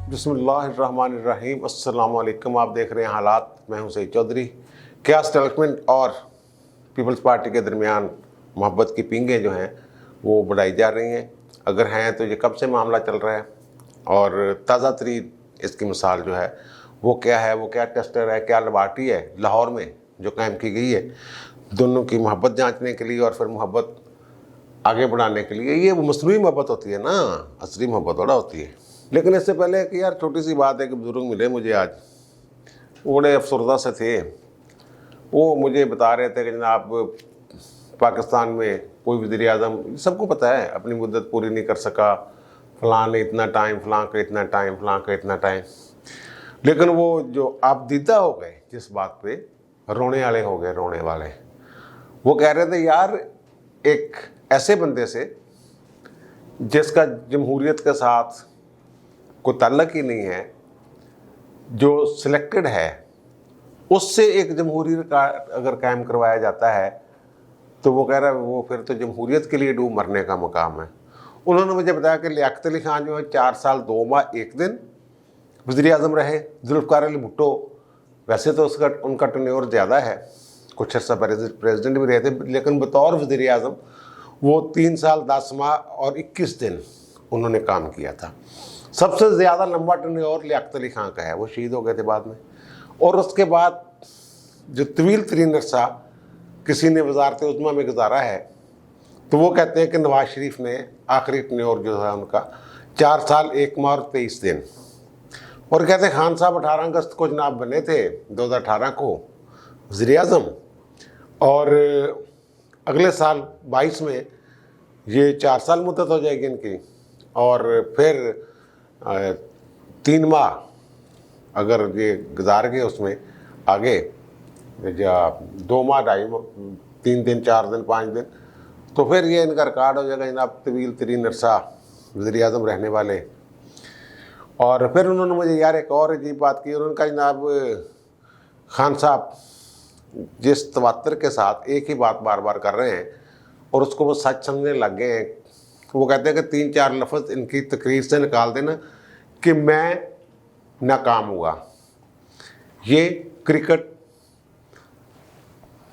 बिस्मिल्लाहिर्रहमानिर्रहीम। अस्सलाम वालेकुम। आप देख रहे हैं हालात। मैं हूं सईद चौधरी। क्या एस्टेब्लिशमेंट और पीपल्स पार्टी के दरमियान मोहब्बत की पींगें जो हैं वो बढ़ाई जा रही हैं? अगर हैं तो ये कब से मामला चल रहा है? और ताज़ा तरीन इसकी मिसाल जो है वो क्या है? वो क्या टेस्टर है, क्या लेबॉर्ट्री है लाहौर में जो कायम की गई है दोनों की मोहब्बत जांचने के लिए और फिर मोहब्बत आगे बढ़ाने के लिए? ये वो मसनूई मोहब्बत होती है ना, असली मोहब्बत बड़ा होती है। लेकिन इससे पहले कि यार छोटी सी बात है कि बुजुर्ग मिले मुझे आज, बड़े अफसरदा से थे। वो मुझे बता रहे थे कि जनाब पाकिस्तान में कोई वज़ीर आज़म, सबको पता है, अपनी मुद्दत पूरी नहीं कर सका, फ़लाँ ने इतना टाइम, फ़लाँ का इतना टाइम, फ़लाँ का इतना टाइम। लेकिन वो जो आप दीदा हो गए जिस बात पे, रोने वाले हो गए, रोने वाले। वो कह रहे थे यार एक ऐसे बंदे से जिसका जमहूरियत के साथ कोई ताल्लुक ही नहीं है, जो सिलेक्टेड है, उससे एक जमहूरियत का अगर कायम करवाया जाता है तो वो कह रहा है वो फिर तो जमहूरियत के लिए डूब मरने का मकाम है। उन्होंने मुझे बताया कि लियाकत अली खान जो है 4 साल 2 माह 1 दिन वज़ीर आज़म रहे। जुल्फ़िकार अली भुट्टो वैसे तो उनका टेन्योर ज़्यादा है, कुछ अर्सा प्रेसिडेंट भी रहे थे, लेकिन बतौर वज़ीर आज़म वो 3 साल 10 माह और 21 दिन उन्होंने काम किया था। सबसे ज़्यादा लंबा टेन्योर लियाकत अली खान का है, वो शहीद हो गए थे बाद में। और उसके बाद जो तवील तरीन अरसा किसी ने वज़ारत उज़्मा में गुजारा है तो वो कहते हैं कि नवाज शरीफ ने आखिरी टेन्योर जो है उनका 4 साल 1 माह और 23 दिन। और कहते हैं खान साहब 18 अगस्त को जनाब बने थे 2018 को वज़ीर आज़म, और अगले साल 22 में ये 4 साल मुद्दत हो जाएगी इनकी, और फिर 3 माह अगर ये गुजार गए उसमें आगे, या 2 माह 2.5 3 दिन 4 दिन 5 दिन, तो फिर ये इनका रिकॉर्ड हो जाएगा जनाब तवील तरीन अरसा वज़ीर आज़म रहने वाले। और फिर उन्होंने मुझे यार एक और अजीब बात की। उन्होंने कहा जनाब खान साहब जिस तवत्तर के साथ एक ही बात बार बार कर रहे हैं और उसको वो सच समझने लग गए हैं, वो कहते हैं कि 3-4 लफ्ज़ इनकी तकरीर से निकाल देना कि मैं नाकाम हुआ, ये क्रिकेट,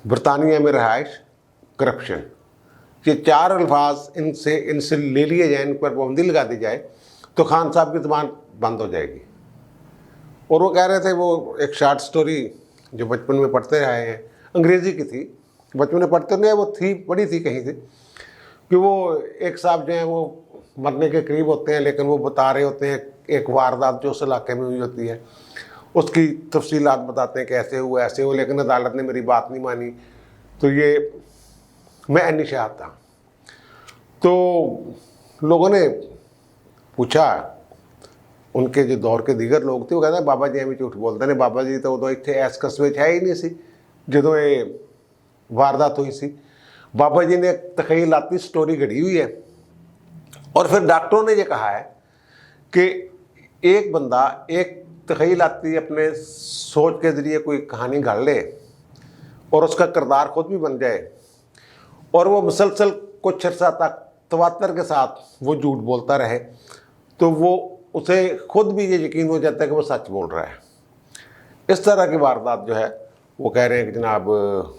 बरतानिया में रहाइश, करप्शन, ये 4 अल्फाज इनसे ले लिए जाए, इन पर पाबंदी लगा दी जाए तो खान साहब की ज़बान बंद हो जाएगी। और वो कह रहे थे वो एक शार्ट स्टोरी जो बचपन में पढ़ते रहे हैं, अंग्रेज़ी की थी, बचपन में पढ़ते नहीं, वो थी पढ़ी थी कहीं से, कि वो एक साहब जो हैं वो मरने के करीब होते हैं, लेकिन वो बता रहे होते हैं एक वारदात जो उस इलाके में हुई होती है, उसकी तफसीलात बताते हैं कि ऐसे हुआ ऐसे हुआ, लेकिन अदालत ने मेरी बात नहीं मानी। तो ये मैं अनिशात था। तो लोगों ने पूछा, उनके जो दौर के दीगर लोग थे, वो कहते हैं बाबा जी हमें झूठ बोलते हैं, बाबा जी तो उदों इत्थे इस कस्बे है ही नहीं सी जो ये वारदात हुई सी। बाबा जी ने एक तखयलाती स्टोरी घड़ी हुई है। और फिर डॉक्टरों ने ये कहा है कि एक बंदा एक तखयलाती अपने सोच के ज़रिए कोई कहानी घड़ ले और उसका किरदार खुद भी बन जाए, और वो मुसलसल कुछ अर्सा तक तवत्तर के साथ वो झूठ बोलता रहे, तो वो उसे खुद भी ये यकीन हो जाता है कि वो सच बोल रहा है। इस तरह की वारदात जो है वो कह रहे हैं कि जनाब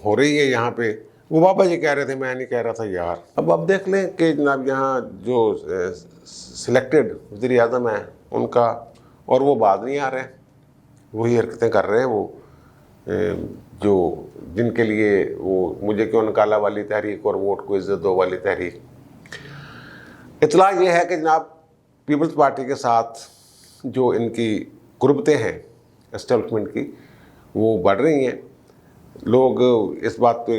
हो रही है यहाँ पे। वो बाबा जी कह रहे थे, मैं नहीं कह रहा था यार। अब आप देख लें कि जनाब यहाँ जो सिलेक्टेड वज़ीर आज़म है उनका, और वो बात नहीं आ रहे, वही हरकतें कर रहे हैं वो जो जिनके लिए वो मुझे क्यों निकाला वाली तहरीक और वोट को इज़्ज़त दो वाली तहरीक। इतला ये है कि जनाब पीपल्स पार्टी के साथ जो इनकी कुर्बतें हैं एस्टेब्लिशमेंट की वो बढ़ रही हैं। लोग इस बात पे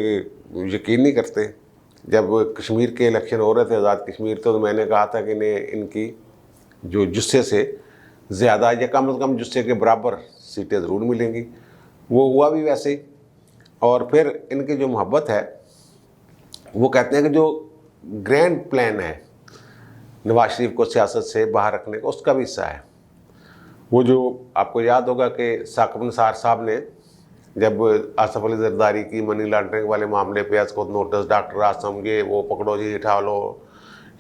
यकीन नहीं करते। जब कश्मीर के इलेक्शन हो रहे थे, आज़ाद कश्मीर, तो मैंने कहा था कि इन्हें इनकी जो जुस्से से ज़्यादा या कम से कम जुस्से के बराबर सीटें ज़रूर मिलेंगी। वो हुआ भी वैसे ही। और फिर इनकी जो मोहब्बत है, वो कहते हैं कि जो ग्रैंड प्लान है नवाज शरीफ को सियासत से बाहर रखने का, उसका भी हिस्सा है। वो जो आपको याद होगा कि साकिब निसार साहब ने जब आसफ अली जरदारी की मनी लॉन्ड्रिंग वाले मामले पे आज को नोटिस, डॉक्टर आसम ये वो पकड़ो जी, उठा लो,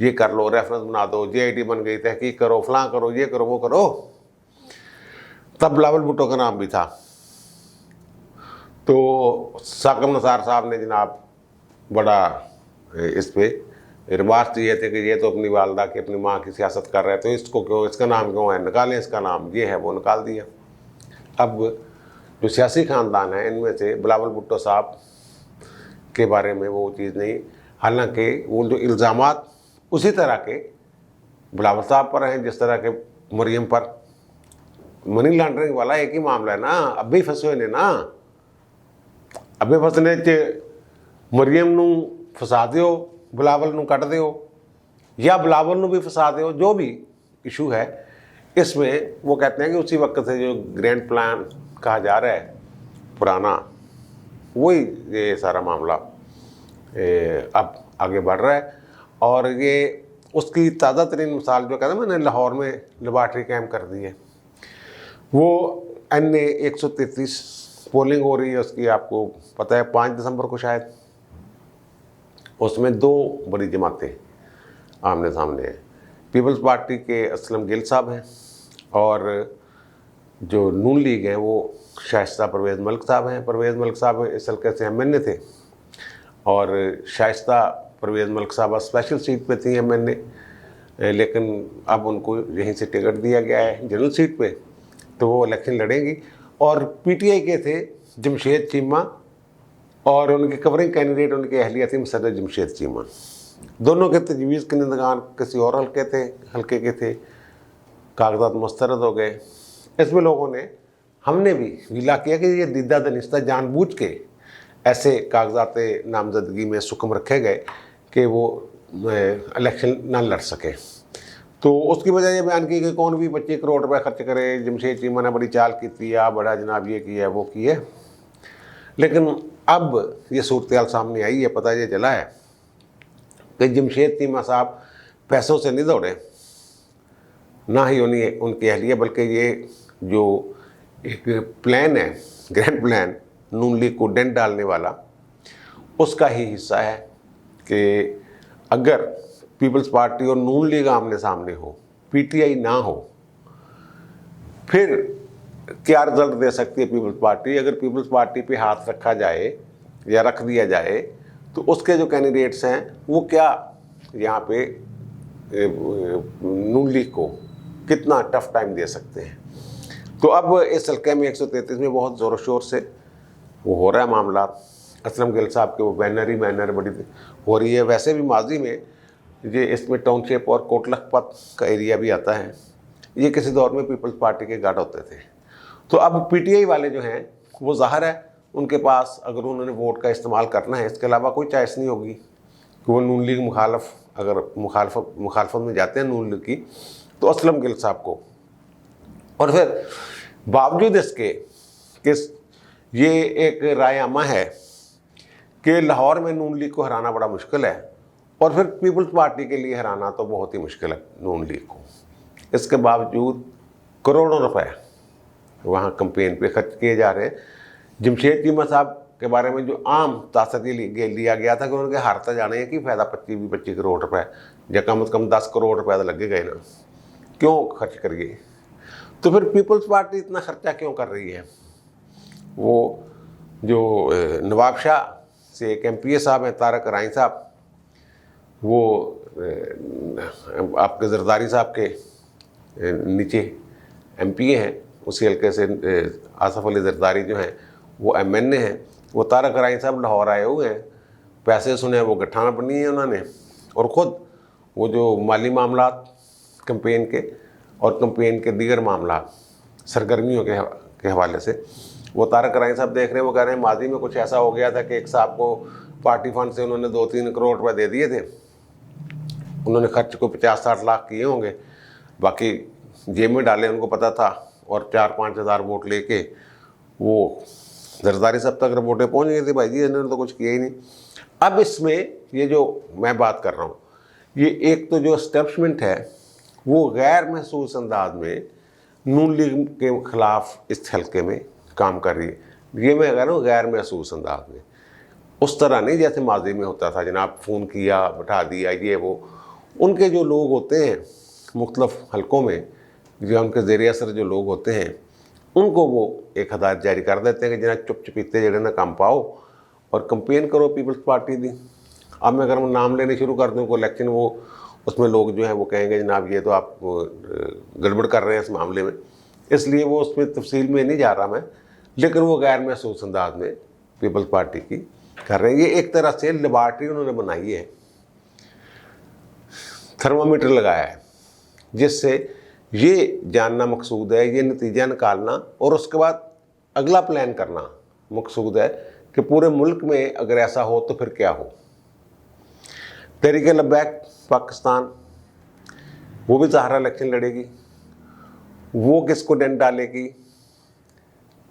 ये कर लो, रेफरेंस बना दो, JIT बन गई, तहकीक करो, फलां करो, ये करो, वो करो, तब बिलावल भुट्टो का नाम भी था। तो साकम निसार साहब ने जनाब बड़ा इस पे रिमार्क दिए थे कि ये तो अपनी वालदा की, अपनी माँ की सियासत कर रहे हैं, तो इसको क्यों, इसका नाम क्यों है, निकालें इसका नाम, ये है वो निकाल दिया। अब जो सियासी ख़ानदान है इनमें से बिलावल भुट्टो साहब के बारे में वो चीज़ नहीं, हालांकि वो जो इल्ज़ामात उसी तरह के बिलावल साहब पर हैं जिस तरह के मरियम पर। मनी लॉन्ड्रिंग वाला एक ही मामला है ना, अब भी फंसे ने ना, अबे फसने च मरियम नू फसा दियो, बिलावल नू कट दियो, या बिलावल नू भी फसा दियो, जो भी इशू है इसमें वो कहते हैं कि उसी वक्त से जो ग्रैंड प्लान कहा जा रहा है पुराना, वही ये सारा मामला अब आगे बढ़ रहा है। और ये उसकी ताज़ा तरीन मिसाल जो कहते हैं मैंने लाहौर में लेबॉर्ट्री कैम्प कर दी है, वो NA 133 पोलिंग हो रही है उसकी, आपको पता है 5 दिसंबर को शायद। उसमें 2 बड़ी जमातें आमने सामने हैं, पीपल्स पार्टी के असलम गिल साहब हैं और जो नून लीग हैं वो शाइस्ता परवेज़ मलिक साहब हैं। परवेज़ मलिक साहब इस हल्के से MNA थे और शाइस्ता परवेज़ मलिक साहब स्पेशल सीट पे थी MNA, लेकिन अब उनको यहीं से टिकट दिया गया है जनरल सीट पे, तो वो इलेक्शन लड़ेंगी। और PTI के थे जमशेद चीमा और उनके कवरिंग कैंडिडेट उनके अहलिया थी सदर जमशेद चीमा। दोनों के तजवीज़ कंदगान किसी और हल्के के थे, कागजात मुस्तरद हो गए। इसमें लोगों ने, हमने भी विला किया कि ये दीदा दनिस्ता जानबूझ के ऐसे कागजात नामजदगी में सुकम रखे गए कि वो इलेक्शन ना लड़ सके। तो उसकी वजह ये बयान की कि कौन भी 25 करोड़ रुपए खर्च करे, जमशेद चीमा ने बड़ी चाल की थी, या बड़ा जनाब ये किया वो किए। लेकिन अब ये सूरत सामने आई है, पता ये चला है कि जमशेद चीमा साहब पैसों से नहीं दौड़े, ना ही उन्हें उनकी अहलिया, बल्कि ये जो एक प्लान है ग्रैंड प्लान नून लीग को डेंट डालने वाला, उसका ही हिस्सा है कि अगर पीपल्स पार्टी और नून लीग आमने सामने हो, PTI ना हो, फिर क्या रिजल्ट दे सकती है पीपल्स पार्टी। अगर पीपल्स पार्टी पे हाथ रखा जाए या रख दिया जाए तो उसके जो कैंडिडेट्स हैं वो क्या यहाँ पे नून लीग को कितना टफ टाइम दे सकते हैं। तो अब इस हल्के में 133 में बहुत ज़ोर शोर से वो हो रहा है मामला। असलम गिल साहब के वो बैनर बड़ी हो रही है। वैसे भी माजी में ये इसमें टाउनशिप और कोटलखपत का एरिया भी आता है, ये किसी दौर में पीपल्स पार्टी के गार्ड होते थे। तो अब PTI वाले जो हैं वो ज़ाहिर है उनके पास अगर उन्होंने वोट का इस्तेमाल करना है, इसके अलावा कोई चॉइस नहीं होगी कि वो नून लीग अगर मुखालफत में जाते हैं नून लीग की, तो असलम गिल साहब को। और फिर बावजूद इसके कि ये एक राय आमा है कि लाहौर में नून लीग को हराना बड़ा मुश्किल है, और फिर पीपल्स पार्टी के लिए हराना तो बहुत ही मुश्किल है नून लीग को, इसके बावजूद करोड़ों रुपए वहाँ कैंपेन पे खर्च किए जा रहे हैं। जमशेद चीमा साहब के बारे में जो आम तासत लिया गया था कि उनके हारता जाने है कि फ़ायदा 25 करोड़ रुपए, या कम से कम 10 करोड़ रुपए तो लगे गए ना, क्यों खर्च करिए। तो फिर पीपल्स पार्टी इतना खर्चा क्यों कर रही है। वो जो नवाब शाह से एक MPA साहब हैं तारक राय साहब, वो आपके जरदारी साहब के नीचे MPA हैं, उसी हल्के से आसफ अली जरदारी जो हैं वो MNA हैं। वो तारक राय साहब लाहौर आए हुए हैं, पैसे सुने वो गठान बनी है उन्होंने, और ख़ुद वो जो माली मामला कैंपेन के और कैंपेन के दीगर मामला सरगर्मियों के हवाले से वो तारक राय साहब देख रहे हैं। वो कह रहे हैं माजी में कुछ ऐसा हो गया था कि एक साहब को पार्टी फंड से उन्होंने 2-3 करोड़ रुपए दे दिए थे, उन्होंने खर्च को 50-60 लाख किए होंगे, बाकी जेब में डाले, उनको पता था, और 4-5 हज़ार वोट लेके वो जरदारी साहब तक वोटें पहुँच गई थी। भाई जी इन्होंने तो कुछ किया ही नहीं। अब इसमें ये जो मैं बात कर रहा हूँ, ये एक तो जो एस्टेब्लिशमेंट है वो गैर महसूस अंदाज में नून लीग के ख़िलाफ़ इस हल्के में काम कर रही है। ये मैं कह रहा हूँ गैर महसूस अंदाज में, उस तरह नहीं जैसे माजी में होता था, जनाब फ़ोन किया बैठा दिया ये वो। उनके जो लोग होते हैं मुख्तलिफ हल्कों में, जो उनके ज़ेर असर जो लोग होते हैं, उनको वो एक हदायत जारी कर देते हैं कि जिन्हें चुप चुपीते जड़े ना काम पाओ और कंपेन करो पीपल्स पार्टी दी। अब मैं अगर नाम लेने शुरू कर दूँ को इलेक्शन, वो उसमें लोग जो हैं वो कहेंगे जनाब ये तो आप गड़बड़ कर रहे हैं इस मामले में, इसलिए वो उसमें तफसील में नहीं जा रहा मैं, लेकिन वो गैर महसूस अंदाज में पीपल्स पार्टी की कर रहे हैं। ये एक तरह से लेबॉर्ट्री उन्होंने बनाई है, थर्मामीटर लगाया है, जिससे ये जानना मकसूद है, ये नतीजा निकालना और उसके बाद अगला प्लान करना मकसूद है कि पूरे मुल्क में अगर ऐसा हो तो फिर क्या हो। तहरीक लब्बैक पाकिस्तान वो भी ज़ाहिर इलेक्शन लड़ेगी, वो किसको डेंट डालेगी,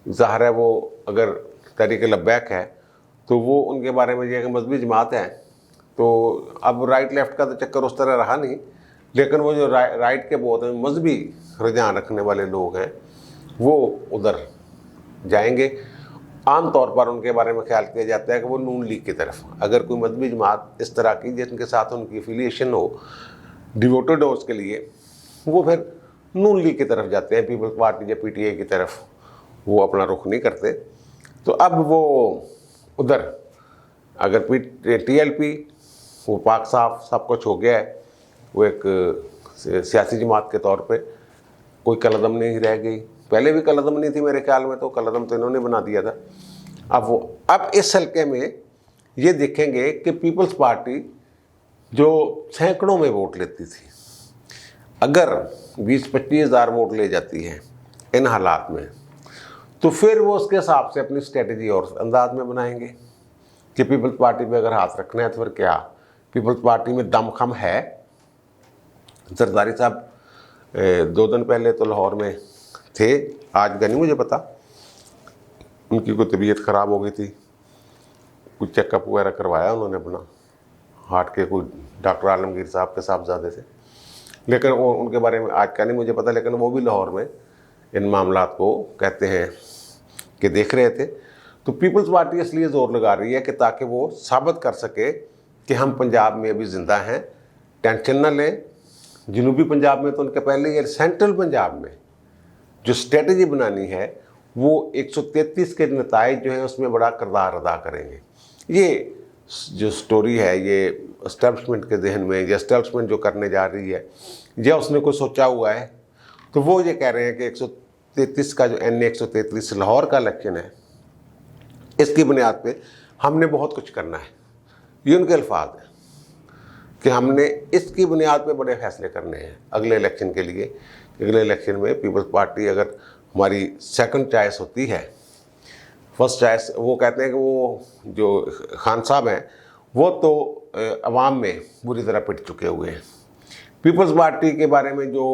ज़ाहिर है वो अगर तहरीक लब्बैक है तो वो उनके बारे में ये मजहबी जमात है, तो अब राइट लेफ्ट का तो चक्कर उस तरह रहा नहीं, लेकिन वो जो राइट के बहुत मजहबी रुझान रखने वाले लोग हैं वो उधर जाएंगे। आम तौर पर उनके बारे में ख्याल किया जाता है कि वो नून लीग की तरफ, अगर कोई मजहबी जमात इस तरह की जिनके साथ उनकी एफिलिएशन हो, डिवोटेड हो उसके लिए, वो फिर नून लीग की तरफ जाते हैं, पीपल्स पार्टी या पीटीआई की तरफ वो अपना रुख नहीं करते। तो अब वो उधर अगर टीएलपी वो पाक साफ सब कुछ हो गया है, वो एक सियासी जमात के तौर पे कोई कलदम नहीं रह गई, पहले भी कलदम नहीं थी मेरे ख्याल में, तो कलदम तो इन्होंने बना दिया था। अब इस हल्के में ये देखेंगे कि पीपल्स पार्टी जो सैकड़ों में वोट लेती थी, अगर 20-25 हज़ार वोट ले जाती है इन हालात में, तो फिर वो उसके हिसाब से अपनी स्ट्रेटजी और अंदाज में बनाएंगे कि पीपल्स पार्टी पे अगर हाथ रखना है तो फिर क्या, पीपल्स पार्टी में दमखम है। जरदारी साहब 2 दिन पहले तो लाहौर में थे, आज का नहीं मुझे पता, उनकी कोई तबीयत ख़राब हो गई थी, कुछ चेकअप वगैरह करवाया उन्होंने अपना हार्ट के, कोई डॉक्टर आलमगीर साहब के साहबजादे से, लेकिन उनके बारे में आज का नहीं मुझे पता, लेकिन वो भी लाहौर में इन मामलात को कहते हैं कि देख रहे थे। तो पीपल्स पार्टी इसलिए ज़ोर लगा रही है कि ताकि वो साबित कर सके कि हम पंजाब में अभी ज़िंदा हैं, टेंशन ना लें। जनूबी पंजाब में तो उनके पहले ये सेंट्रल पंजाब में जो स्ट्रेटजी बनानी है वो 133 के नताइज जो है उसमें बड़ा किरदार अदा करेंगे। ये जो स्टोरी है ये एस्टेब्लिशमेंट के जहन में, या एस्टेब्लिशमेंट जो करने जा रही है या उसने कोई सोचा हुआ है, तो वो ये कह रहे हैं कि 133 का जो NA 133 लाहौर का इलेक्शन है, इसकी बुनियाद पे हमने बहुत कुछ करना है। ये उनके अल्फाज हैं कि हमने इसकी बुनियाद पे बड़े फैसले करने हैं अगले इलेक्शन के लिए। अगले इलेक्शन में पीपल्स पार्टी अगर हमारी सेकंड चॉइस होती है, फर्स्ट चॉइस, वो कहते हैं कि वो जो खान साहब हैं वो तो अवाम में बुरी तरह पिट चुके हुए हैं। पीपल्स पार्टी के बारे में जो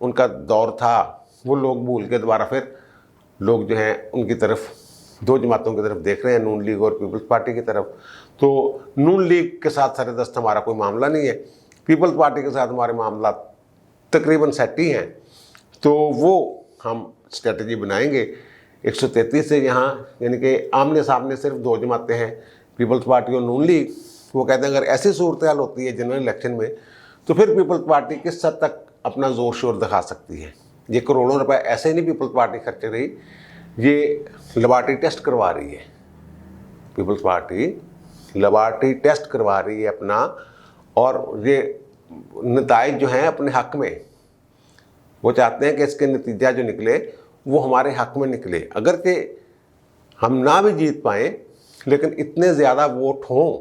उनका दौर था वो लोग भूल के दोबारा फिर लोग जो हैं उनकी तरफ, 2 जमातों की तरफ देख रहे हैं, नून लीग और पीपल्स पार्टी की तरफ। तो नून लीग के साथ सरदस्त हमारा कोई मामला नहीं है, पीपल्स पार्टी के साथ हमारे मामला तकरीबन सेट ही हैं, तो वो हम स्ट्रेटजी बनाएंगे। 133 से यहाँ यानी कि आमने सामने सिर्फ 2 जमातें हैं, पीपल्स पार्टी और नून लीग। वो कहते हैं अगर ऐसी सूरत हाल होती है जनरल इलेक्शन में तो फिर पीपल्स पार्टी किस हद तक अपना जोर शोर दिखा सकती है। ये करोड़ों रुपए ऐसे नहीं पीपल्स पार्टी खर्च रही, ये लेबॉर्ट्री टेस्ट करवा रही है, पीपल्स पार्टी लेबॉर्ट्री टेस्ट करवा रही है अपना, और ये नताइज जो हैं अपने हक में, वो चाहते हैं कि इसके नतीजा जो निकले वो हमारे हक में निकले। अगर कि हम ना भी जीत पाएँ लेकिन इतने ज़्यादा वोट हों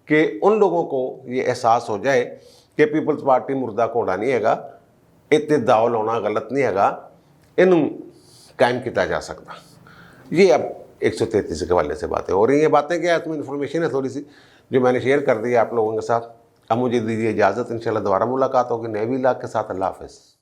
कि उन लोगों को ये एहसास हो जाए कि पीपल्स पार्टी मुर्दा घोड़ा नहीं हैगा, इतने दाव लाना गलत नहीं हैगा, इन कायम किया जा सकता। ये अब 133 के हवाले से बातें हो रही हैं। बातें क्या है, इसमें इन्फॉर्मेशन है थोड़ी सी जो मैंने शेयर कर दी है आप लोगों के साथ। अब मुझे दीजिए इजाज़त, इंशाल्लाह दोबारा मुलाकात होगी नए व्लॉग के साथ। अल्लाह हाफ़िज़।